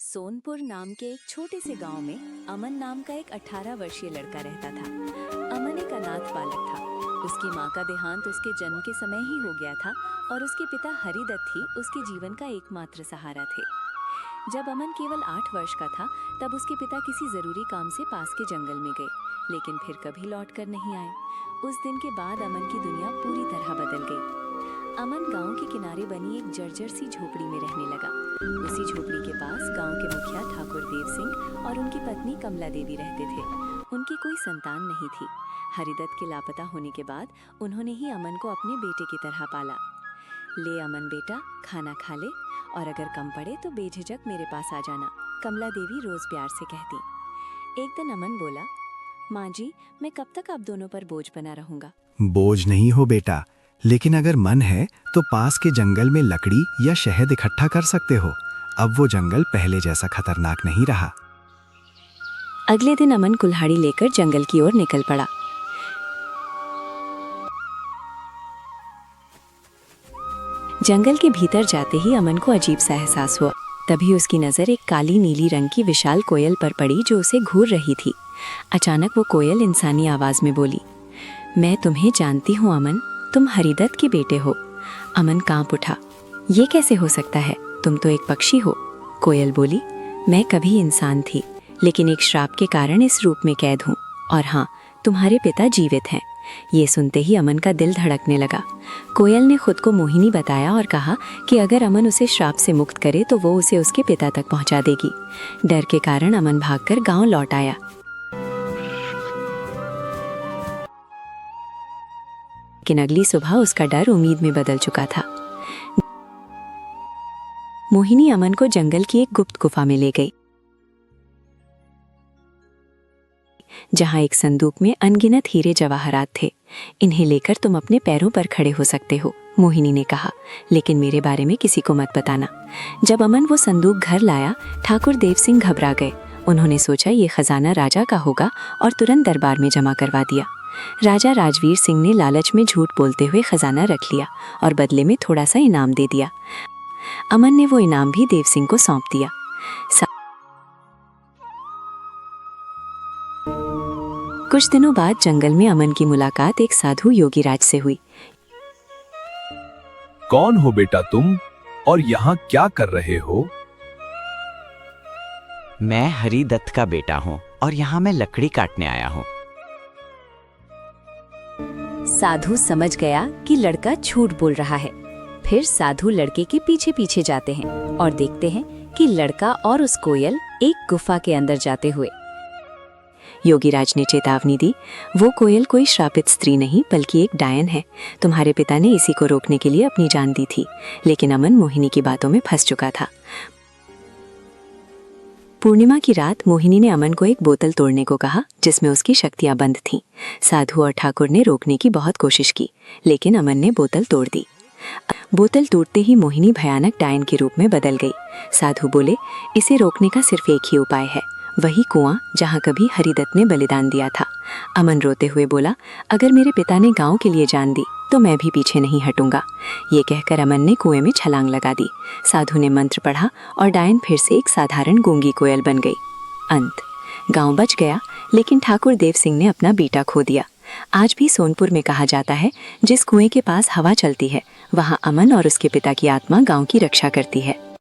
सोनपुर नाम के एक छोटे से गांव में अमन नाम का एक 18 वर्षीय लड़का रहता था। अमन एक अनाथ बालक था। उसकी मां का देहांत उसके जन्म के समय ही हो गया था और उसके पिता हरिदत्त ही उसके जीवन का एकमात्र सहारा थे। जब अमन केवल 8 वर्ष का था तब उसके पिता किसी जरूरी काम से पास के जंगल में गए, लेकिन फिर कभी लौट कर नहीं आए। उस दिन के बाद अमन की दुनिया पूरी तरह बदल गई। अमन गांव के किनारे बनी एक जर्जर सी झोपड़ी में रहने लगा। उसी झोपड़ी के पास गांव के मुखिया ठाकुर देव सिंह और उनकी पत्नी कमला देवी रहते थे। उनकी कोई संतान नहीं थी। हरिदत्त के लापता होने के बाद उन्होंने ही अमन को अपने बेटे की तरह पाला। ले अमन बेटा, खाना खा ले और अगर कम पड़े तो बेझिझक मेरे पास आ जाना, कमला देवी रोज प्यार से कहती। एक दिन अमन बोला, माँ जी, मैं कब तक आप दोनों पर बोझ बना रहूंगा? बोझ नहीं हो बेटा, लेकिन अगर मन है तो पास के जंगल में लकड़ी या शहद इकट्ठा कर सकते हो। अब वो जंगल पहले जैसा खतरनाक नहीं रहा। अगले दिन अमन कुल्हाड़ी लेकर जंगल की ओर निकल पड़ा। जंगल के भीतर जाते ही अमन को अजीब सा एहसास हुआ। तभी उसकी नजर एक काली नीली रंग की विशाल कोयल पर पड़ी जो उसे घूर रही थी। अचानक वो कोयल इंसानी आवाज में बोली, मैं तुम्हें जानती हूँ अमन, तुम हरिदत्त के बेटे हो। अमन कांप उठा, ये कैसे हो सकता है, तुम तो एक पक्षी हो। कोयल बोली, मैं कभी इंसान थी, लेकिन एक श्राप के कारण इस रूप में कैद हूँ। और हाँ, तुम्हारे पिता जीवित हैं। ये सुनते ही अमन का दिल धड़कने लगा। कोयल ने खुद को मोहिनी बताया और कहा कि अगर अमन उसे श्राप से मुक्त करे तो वो उसे उसके पिता तक पहुंचा देगी। डर के कारण अमन भागकर गांव लौट आया। लेकिन अगली सुबह उसका डर उम्मीद में बदल चुका था। मोहिनी अमन को जंगल की एक गुप्त गुफा में ले गई, जहां एक संदूक में अनगिनत हीरे जवाहरात थे। इन्हें लेकर तुम अपने पैरों पर खड़े हो सकते हो, मोहिनी ने कहा, लेकिन मेरे बारे में किसी को मत बताना। जब अमन वो संदूक घर लाया, ठाकुर देव सिंह घबरा गए। उन्होंने सोचा ये खजाना राजा का होगा और तुरंत दरबार में जमा करवा दिया। राजा राजवीर सिंह ने लालच में झूठ बोलते हुए खजाना रख लिया और बदले में थोड़ा सा इनाम दे दिया। अमन ने वो इनाम भी देव सिंह को सौंप दिया। कुछ दिनों बाद जंगल में अमन की मुलाकात एक साधु योगीराज से हुई। कौन हो बेटा तुम, और यहाँ क्या कर रहे हो? मैं हरिदत्त का बेटा हूँ और यहाँ मैं लकड़ी काटने आया हूँ। साधु समझ गया कि लड़का झूठ बोल रहा है। फिर साधु लड़के के पीछे पीछे जाते हैं और देखते हैं कि लड़का और उस कोयल एक गुफा के अंदर जाते हुए। योगीराज ने चेतावनी दी, वो कोयल कोई श्रापित स्त्री नहीं बल्कि एक डायन है। तुम्हारे पिता ने इसी को रोकने के लिए अपनी जान दी थी, लेकिन अमन मोहिनी की बातों में फंस चुका था। पूर्णिमा की रात मोहिनी ने अमन को एक बोतल तोड़ने को कहा जिसमें उसकी शक्तियां बंद थीं। साधु और ठाकुर ने रोकने की बहुत कोशिश की, लेकिन अमन ने बोतल तोड़ दी। बोतल टूटते ही मोहिनी भयानक डायन के रूप में बदल गई। साधु बोले, इसे रोकने का सिर्फ एक ही उपाय है, वही कुआं जहां कभी हरिदत्त ने बलिदान दिया था। अमन रोते हुए बोला, अगर मेरे पिता ने गांव के लिए जान दी तो मैं भी पीछे नहीं हटूंगा। ये कहकर अमन ने कुएं में छलांग लगा दी। साधु ने मंत्र पढ़ा और डायन फिर से एक साधारण गूंगी कोयल बन गई। अंत, गांव बच गया, लेकिन ठाकुर देव सिंह ने अपना बेटा खो दिया। आज भी सोनपुर में कहा जाता है, जिस कुएं के पास हवा चलती है वहां अमन और उसके पिता की आत्मा गांव की रक्षा करती है।